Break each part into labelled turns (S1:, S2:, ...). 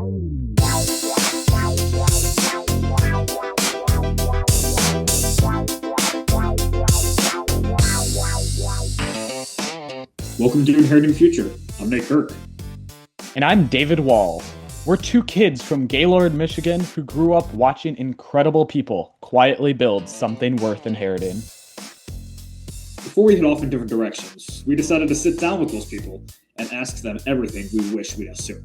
S1: Welcome to Inheriting the Future. I'm Nate Kirk.
S2: And I'm David Wall. We're two kids from Gaylord, Michigan who grew up watching incredible people quietly build something worth inheriting.
S1: Before we head off in different directions, we decided to sit down with those people and ask them everything we wish we'd asked sooner.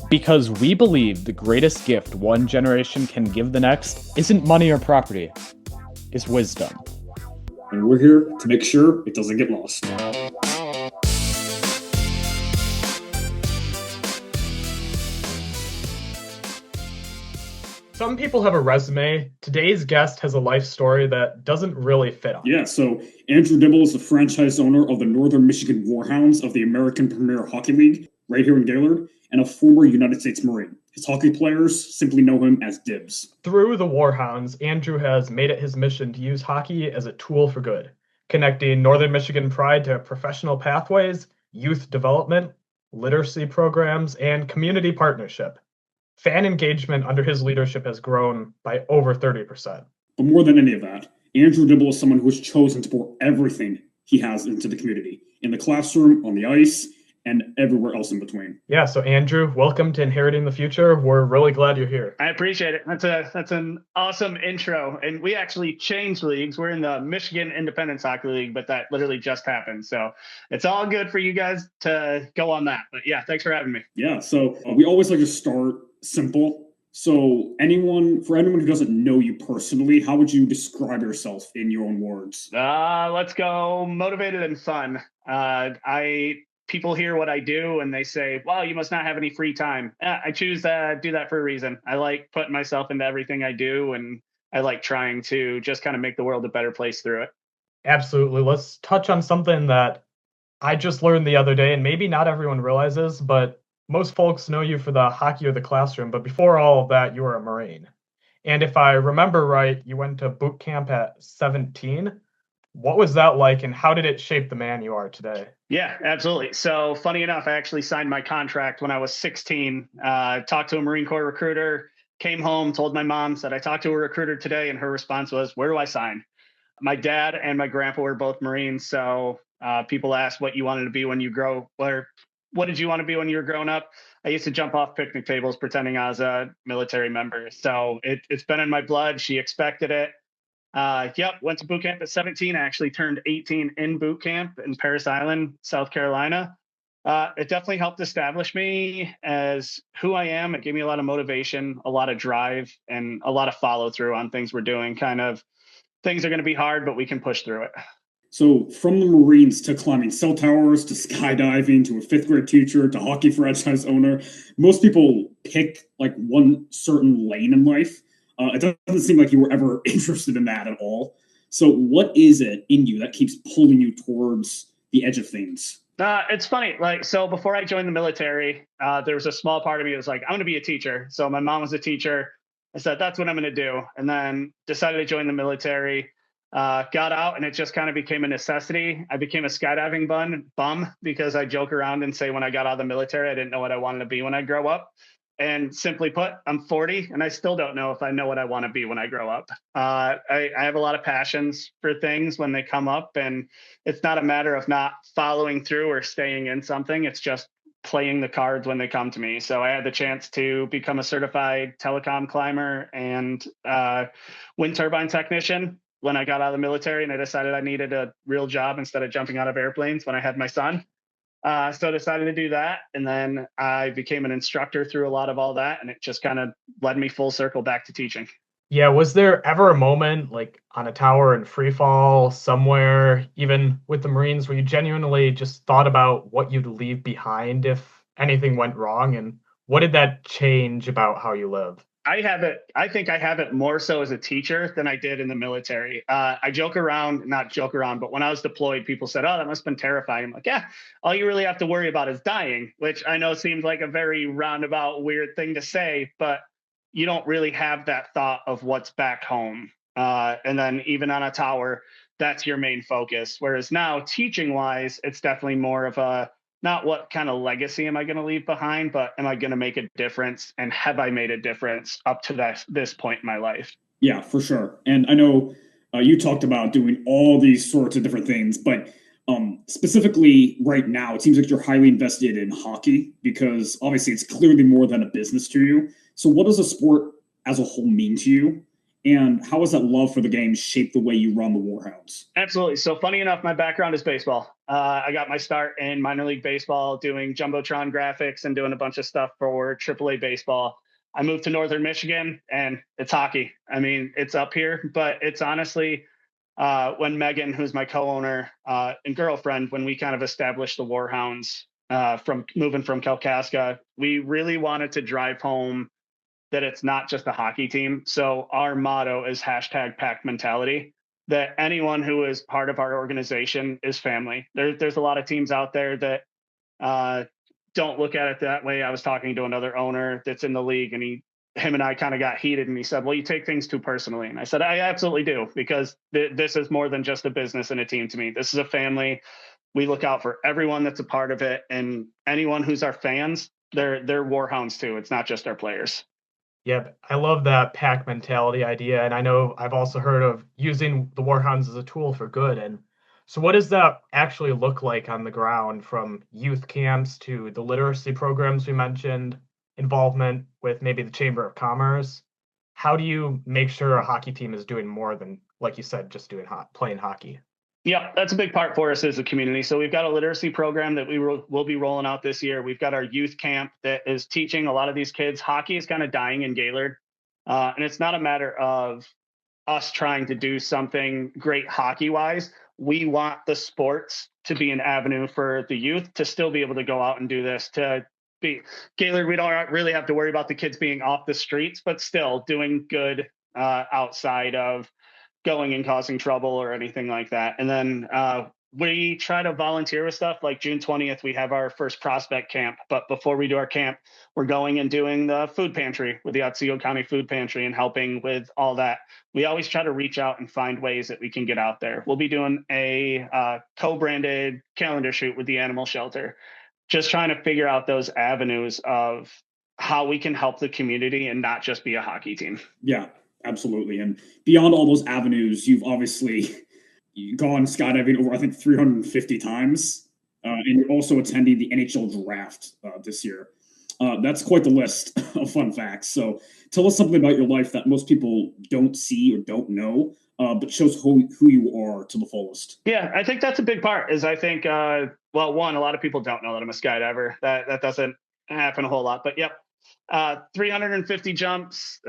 S2: Because we believe the greatest gift one generation can give the next isn't money or property, it's wisdom.
S1: And we're here to make sure it doesn't get lost.
S3: Some people have a resume. Today's guest has a life story that doesn't really fit on.
S1: Yeah, so Andrew Dibble is the franchise owner of the Northern Michigan Warhounds of the American Premier Hockey League, right here in Gaylord, and a former United States Marine. His hockey players simply know him as Dibs.
S3: Through the Warhounds, Andrew has made it his mission to use hockey as a tool for good, connecting Northern Michigan pride to professional pathways, youth development, literacy programs, and community partnership. Fan engagement under his leadership has grown by over 30%.
S1: But more than any of that, Andrew Dibble is someone who has chosen to pour everything he has into the community, in the classroom, on the ice, and everywhere else in between.
S3: Yeah, so Andrew, welcome to Inheriting the Future. We're really glad you're here.
S4: I appreciate it. That's an awesome intro. And we actually changed leagues. We're in the Michigan Independence Hockey League, but that literally just happened. So it's all good for you guys to go on that. But yeah, thanks for having me.
S1: Yeah, so we always like to start simple. So for anyone who doesn't know you personally, how would you describe yourself in your own words?
S4: Let's go motivated and fun. People hear what I do and they say, wow, you must not have any free time. I choose to do that for a reason. I like putting myself into everything I do, and I like trying to just kind of make the world a better place through it.
S3: Absolutely. Let's touch on something that I just learned the other day, and maybe not everyone realizes, but most folks know you for the hockey or the classroom. But before all of that, you were a Marine. And if I remember right, you went to boot camp at 17. What was that like, and how did it shape the man you are today?
S4: Yeah, absolutely. So funny enough, I actually signed my contract when I was 16, talked to a Marine Corps recruiter, came home, told my mom, said, I talked to a recruiter today, and her response was, where do I sign? My dad and my grandpa were both Marines. So people ask what you wanted to be when you grow, or what did you want to be when you were growing up? I used to jump off picnic tables pretending I was a military member. So it's been in my blood. She expected it. Went to boot camp at 17. I actually turned 18 in boot camp in Parris Island, South Carolina. It definitely helped establish me as who I am. It gave me a lot of motivation, a lot of drive, and a lot of follow through on things we're doing. Kind of things are going to be hard, but we can push through it.
S1: So from the Marines to climbing cell towers, to skydiving, to a fifth grade teacher, to hockey franchise owner, most people pick like one certain lane in life. It doesn't seem like you were ever interested in that at all. So what is it in you that keeps pulling you towards the edge of things?
S4: It's funny. So before I joined the military, there was a small part of me that was like, I'm going to be a teacher. So my mom was a teacher. I said, that's what I'm going to do. And then decided to join the military, got out, and it just kind of became a necessity. I became a skydiving bum because I joke around and say when I got out of the military, I didn't know what I wanted to be when I grow up. And simply put, I'm 40 and I still don't know if I know what I want to be when I grow up. I have a lot of passions for things when they come up, and it's not a matter of not following through or staying in something. It's just playing the cards when they come to me. So I had the chance to become a certified telecom climber and wind turbine technician when I got out of the military, and I decided I needed a real job instead of jumping out of airplanes when I had my son. So I decided to do that. And then I became an instructor through a lot of all that. And it just kind of led me full circle back to teaching.
S3: Yeah. Was there ever a moment like on a tower in free fall somewhere, even with the Marines, where you genuinely just thought about what you'd leave behind if anything went wrong? And what did that change about how you live?
S4: I think I have it more so as a teacher than I did in the military. I not joke around, but when I was deployed, people said, oh, that must have been terrifying. I'm like, yeah, all you really have to worry about is dying, which I know seems like a very roundabout, weird thing to say, but you don't really have that thought of what's back home. And then even on a tower, that's your main focus. Whereas now teaching wise, it's definitely more of a, not what kind of legacy am I going to leave behind, but am I going to make a difference? And have I made a difference up to this point in my life?
S1: Yeah, for sure. And I know you talked about doing all these sorts of different things, but specifically right now, it seems like you're highly invested in hockey because obviously it's clearly more than a business to you. So, what does a sport as a whole mean to you? And how has that love for the game shaped the way you run the Warhounds?
S4: Absolutely. So funny enough, my background is baseball. I got my start in minor league baseball doing Jumbotron graphics and doing a bunch of stuff for AAA baseball. I moved to Northern Michigan and it's hockey. I mean, it's up here, but it's honestly when Megan, who's my co-owner and girlfriend, when we kind of established the Warhounds from moving from Kalkaska, we really wanted to drive home that it's not just a hockey team. So our motto is #pack mentality, that anyone who is part of our organization is family. There's a lot of teams out there that don't look at it that way. I was talking to another owner that's in the league, and him and I kind of got heated, and he said, well, you take things too personally. And I said, I absolutely do, because this is more than just a business and a team to me. This is a family. We look out for everyone that's a part of it, and anyone who's our fans, they're Warhounds too. It's not just our players.
S3: Yep, I love that pack mentality idea, and I know I've also heard of using the Warhounds as a tool for good. And so, what does that actually look like on the ground, from youth camps to the literacy programs we mentioned, involvement with maybe the Chamber of Commerce? How do you make sure a hockey team is doing more than, like you said, just doing playing hockey?
S4: Yeah, that's a big part for us as a community. So we've got a literacy program that will be rolling out this year. We've got our youth camp that is teaching a lot of these kids. Hockey is kind of dying in Gaylord. And it's not a matter of us trying to do something great hockey-wise. We want the sports to be an avenue for the youth to still be able to go out and do this. Gaylord, we don't really have to worry about the kids being off the streets, but still doing good outside of going and causing trouble or anything like that. And then we try to volunteer with stuff. Like June 20th, we have our first prospect camp. But before we do our camp, we're going and doing the food pantry with the Otsego County Food Pantry and helping with all that. We always try to reach out and find ways that we can get out there. We'll be doing a co-branded calendar shoot with the animal shelter, just trying to figure out those avenues of how we can help the community and not just be a hockey team.
S1: Yeah. Absolutely. And beyond all those avenues, you've obviously gone skydiving over, I think, 350 times. And you're also attending the NHL draft this year. That's quite the list of fun facts. So tell us something about your life that most people don't see or don't know, but shows who you are to the fullest.
S4: Yeah, I think that's a big part. Is I think, one, a lot of people don't know that I'm a skydiver. That doesn't happen a whole lot. But yep, 350 jumps.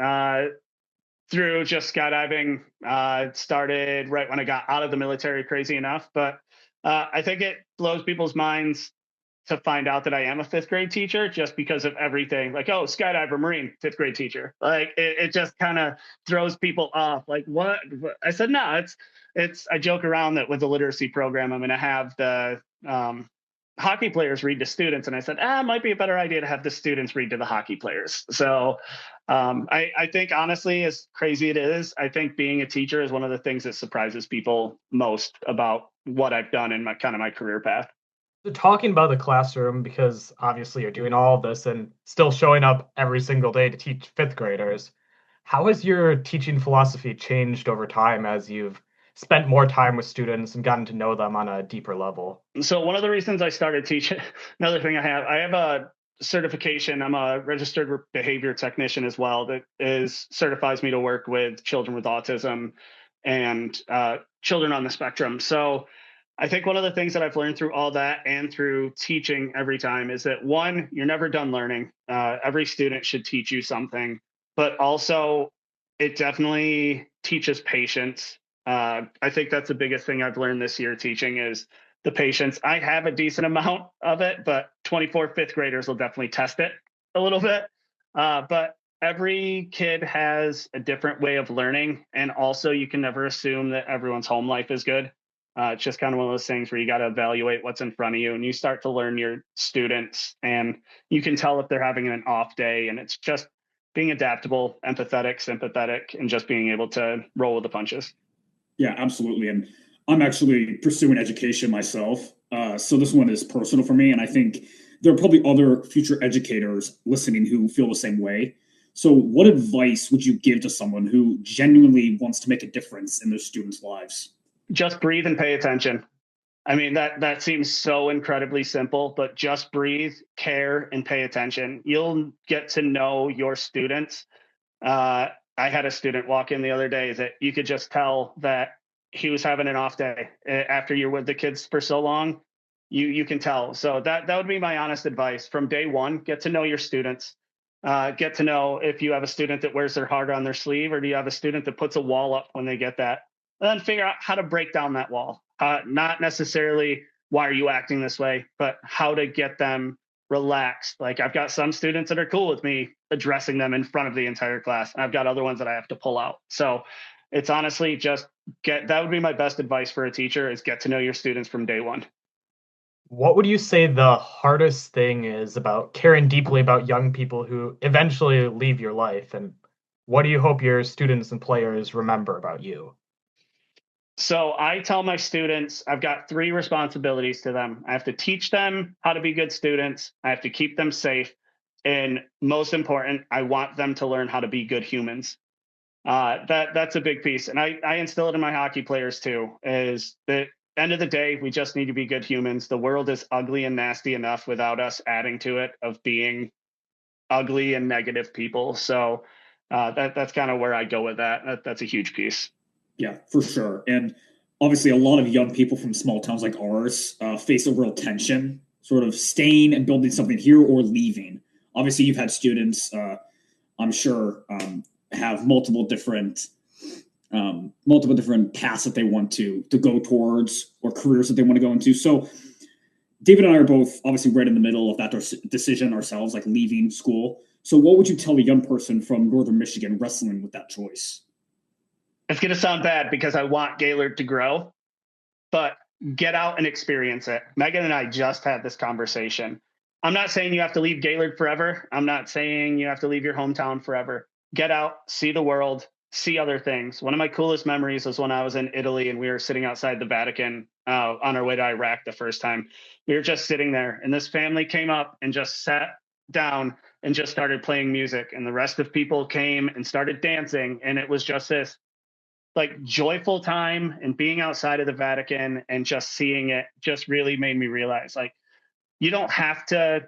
S4: Through just skydiving. It started right when I got out of the military, crazy enough. But I think it blows people's minds to find out that I am a fifth grade teacher, just because of everything. Like, oh, skydiver, Marine, fifth grade teacher. Like it just kind of throws people off. Like, what? I said, no, it's, I joke around that with the literacy program, I'm going to have the hockey players read to students. And I said, it might be a better idea to have the students read to the hockey players. So I think, honestly, as crazy it is, I think being a teacher is one of the things that surprises people most about what I've done in my career path.
S3: So talking about the classroom, because obviously you're doing all of this and still showing up every single day to teach fifth graders, how has your teaching philosophy changed over time as you've spent more time with students and gotten to know them on a deeper level?
S4: So one of the reasons I started teaching, another thing I have a certification. I'm a registered behavior technician as well, that certifies me to work with children with autism and children on the spectrum. So I think one of the things that I've learned through all that and through teaching every time is that, one, you're never done learning. Every student should teach you something, but also it definitely teaches patience. I think that's the biggest thing I've learned this year teaching is the patience. I have a decent amount of it, but 24 fifth graders will definitely test it a little bit. But every kid has a different way of learning. And also you can never assume that everyone's home life is good. It's just kind of one of those things where you got to evaluate what's in front of you, and you start to learn your students, and you can tell if they're having an off day. And it's just being adaptable, empathetic, sympathetic, and just being able to roll with the punches.
S1: Yeah, absolutely. And I'm actually pursuing education myself. So this one is personal for me, and I think there are probably other future educators listening who feel the same way. So what advice would you give to someone who genuinely wants to make a difference in their students' lives?
S4: Just breathe and pay attention. I mean, that seems so incredibly simple, but just breathe, care, and pay attention. You'll get to know your students. I had a student walk in the other day that you could just tell that he was having an off day. After you're with the kids for so long, you can tell. So that would be my honest advice from day one. Get to know your students. Get to know if you have a student that wears their heart on their sleeve, or do you have a student that puts a wall up when they get that. And then figure out how to break down that wall. Not necessarily why are you acting this way, but how to get them relaxed. Like, I've got some students that are cool with me addressing them in front of the entire class, and I've got other ones that I have to pull out. So it's honestly just that would be my best advice for a teacher, is get to know your students from day one.
S3: What would you say the hardest thing is about caring deeply about young people who eventually leave your life? And what do you hope your students and players remember about you?
S4: So I tell my students I've got 3 responsibilities to them. I have to teach them how to be good students. I have to keep them safe. And most important, I want them to learn how to be good humans. That's a big piece. And I instill it in my hockey players too, is that end of the day, we just need to be good humans. The world is ugly and nasty enough without us adding to it of being ugly and negative people. So that's kind of where I go with that. That's a huge piece.
S1: Yeah, for sure. And obviously, a lot of young people from small towns like ours face a real tension, sort of staying and building something here or leaving. Obviously, you've had students, I'm sure, have multiple different paths that they want to go towards, or careers that they want to go into. So, David and I are both obviously right in the middle of that decision ourselves, like leaving school. So, what would you tell a young person from Northern Michigan wrestling with that choice?
S4: It's going to sound bad because I want Gaylord to grow, but get out and experience it. Megan and I just had this conversation. I'm not saying you have to leave Gaylord forever. I'm not saying you have to leave your hometown forever. Get out, see the world, see other things. One of my coolest memories was when I was in Italy and we were sitting outside the Vatican on our way to Iraq the first time. We were just sitting there, and this family came up and just sat down and just started playing music. And the rest of people came and started dancing. And it was just this like joyful time, and being outside of the Vatican and just seeing it just really made me realize, like, you don't have to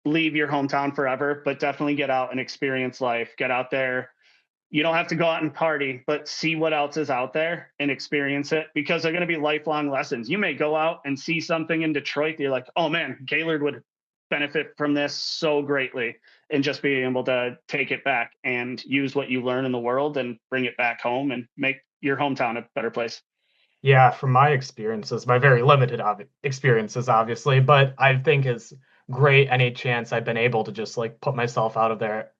S4: leave your hometown forever, but definitely get out and experience life. Get out there. You don't have to go out and party, but see what else is out there and experience it, because they're going to be lifelong lessons. You may go out and see something in Detroit that you're like, oh man, Gaylord would benefit from this so greatly, and just being able to take it back and use what you learn in the world and bring it back home and make your hometown a better place.
S3: Yeah, from my experiences, my very limited experiences, obviously, but I think is great any chance I've been able to just like put myself out there,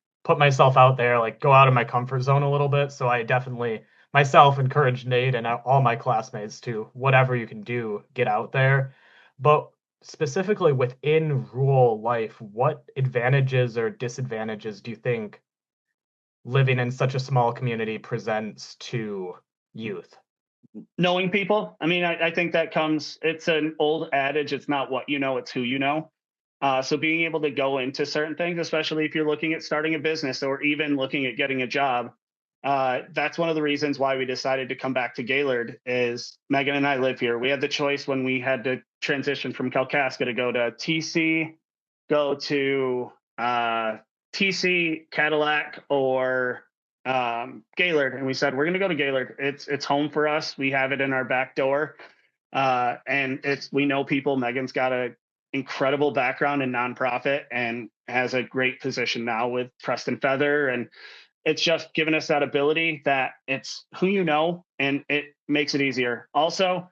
S3: like go out of my comfort zone a little bit. So I definitely myself encourage Nate and all my classmates to whatever you can do, get out there. But specifically within rural life, what advantages or disadvantages do you think living in such a small community presents to youth?
S4: Knowing people. I mean, I think that comes, it's an old adage. It's not what you know, it's who you know. So being able to go into certain things, especially if you're looking at starting a business or even looking at getting a job, that's one of the reasons why we decided to come back to Gaylord. Is Megan and I live here. We had the choice when we had to transition from Kalkaska to go to TC, go to TC, Cadillac, or Gaylord, and we said we're going to go to Gaylord. It's home for us. We have it in our back door, and we know people. Megan's got a incredible background in nonprofit and has a great position now with Preston Feather, and it's just given us that ability that it's who you know, and it makes it easier. Also,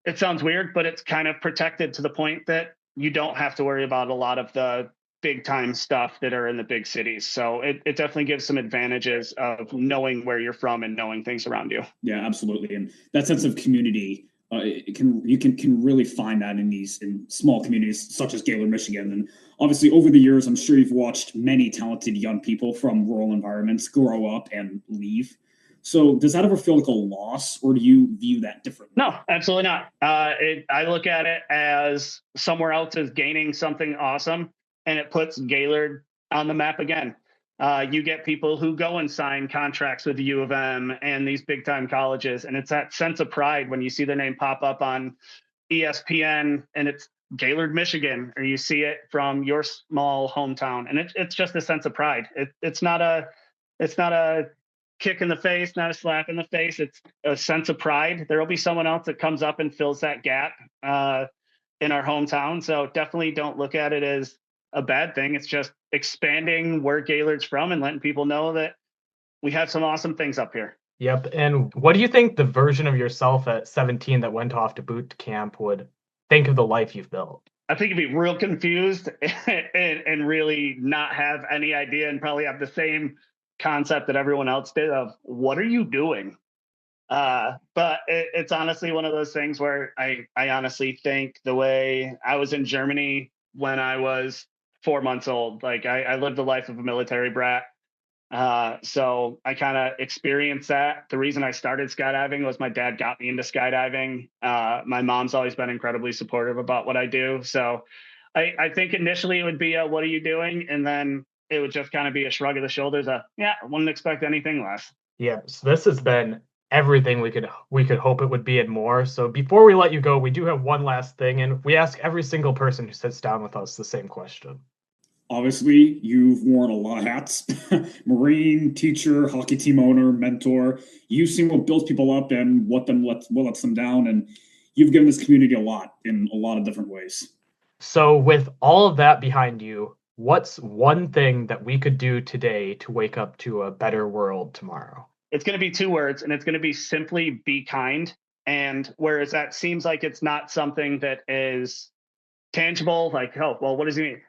S4: it sounds weird, but it's kind of protected to the point that you don't have to worry about a lot of the big time stuff that are in the big cities. So it definitely gives some advantages of knowing where you're from and knowing things around you.
S1: Yeah, absolutely. And that sense of community, you can really find that in small communities such as Gaylord, Michigan. And obviously over the years, I'm sure you've watched many talented young people from rural environments grow up and leave. So does that ever feel like a loss, or do you view that differently?
S4: No, absolutely not. I look at it as somewhere else is gaining something awesome, and it puts Gaylord on the map again. You get people who go and sign contracts with the U of M and these big time colleges, and it's that sense of pride when you see their name pop up on ESPN and it's Gaylord, Michigan, or you see it from your small hometown, and it's just a sense of pride. It's not a kick in the face, not a slap in the face. It's a sense of pride. There will be someone else that comes up and fills that gap in our hometown. So definitely don't look at it as a bad thing. It's just expanding where Gaylord's from and letting people know that we have some awesome things up here.
S3: Yep. And what do you think the version of yourself at 17 that went off to boot camp would think of the life you've built?
S4: I think you'd be real confused and really not have any idea, and probably have the same concept that everyone else did of what are you doing? But it's honestly one of those things where I honestly think the way I was in Germany when I was 4 months old, like I lived the life of a military brat. So I kind of experienced that. The reason I started skydiving was my dad got me into skydiving. My mom's always been incredibly supportive about what I do. So I think initially it would be a, what are you doing? And then it would just kind of be a shrug of the shoulders. Yeah, I wouldn't expect anything less.
S3: Yeah. So this has been everything we could hope it would be and more. So before we let you go, we do have one last thing, and we ask every single person who sits down with us the same question.
S1: Obviously, you've worn a lot of hats. Marine, teacher, hockey team owner, mentor. You've seen what builds people up and what lets them down. And you've given this community a lot in a lot of different ways.
S3: So with all of that behind you, what's one thing that we could do today to wake up to a better world tomorrow?
S4: It's going to be 2 words, and it's going to be simply be kind. And whereas that seems like it's not something that is tangible, like, oh, well, what does he mean?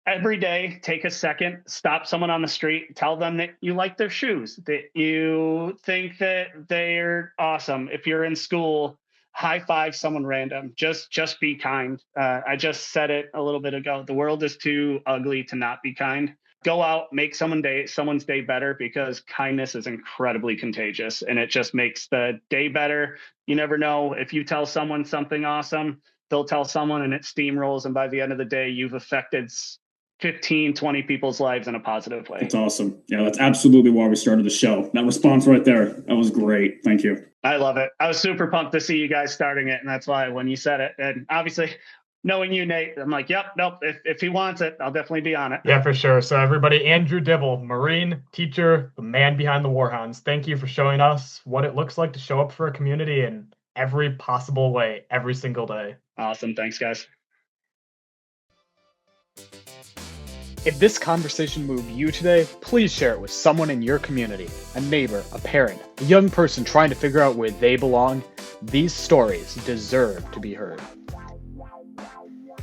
S4: Every day, take a second, stop someone on the street, tell them that you like their shoes, that you think that they're awesome. If you're in school, high five someone random. Just be kind. I just said it a little bit ago. The world is too ugly to not be kind. Go out, make someone's day better, because kindness is incredibly contagious, and it just makes the day better. You never know, if you tell someone something awesome, they'll tell someone and it steamrolls. And by the end of the day, you've affected 15, 20 people's lives in a positive way.
S1: That's awesome. Yeah, that's absolutely why we started the show. That response right there, that was great. Thank you.
S4: I love it. I was super pumped to see you guys starting it, and that's why when you said it, and obviously knowing you, Nate, I'm like, yep, nope, if he wants it, I'll definitely be on it.
S3: Yeah, for sure. So everybody, Andrew Dibble, Marine, teacher, the man behind the Warhounds, thank you for showing us what it looks like to show up for a community in every possible way, every single day.
S4: Awesome. Thanks, guys.
S2: If this conversation moved you today, please share it with someone in your community, a neighbor, a parent, a young person trying to figure out where they belong. These stories deserve to be heard.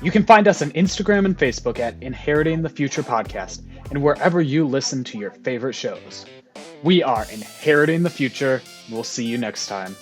S2: You can find us on Instagram and Facebook at Inheriting the Future Podcast, and wherever you listen to your favorite shows. We are Inheriting the Future. We'll see you next time.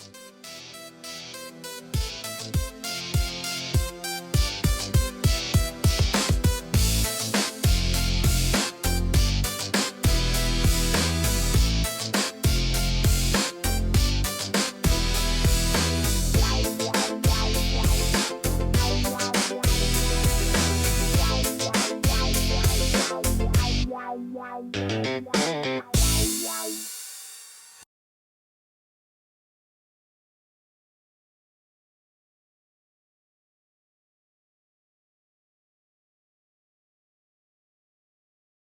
S5: Wow.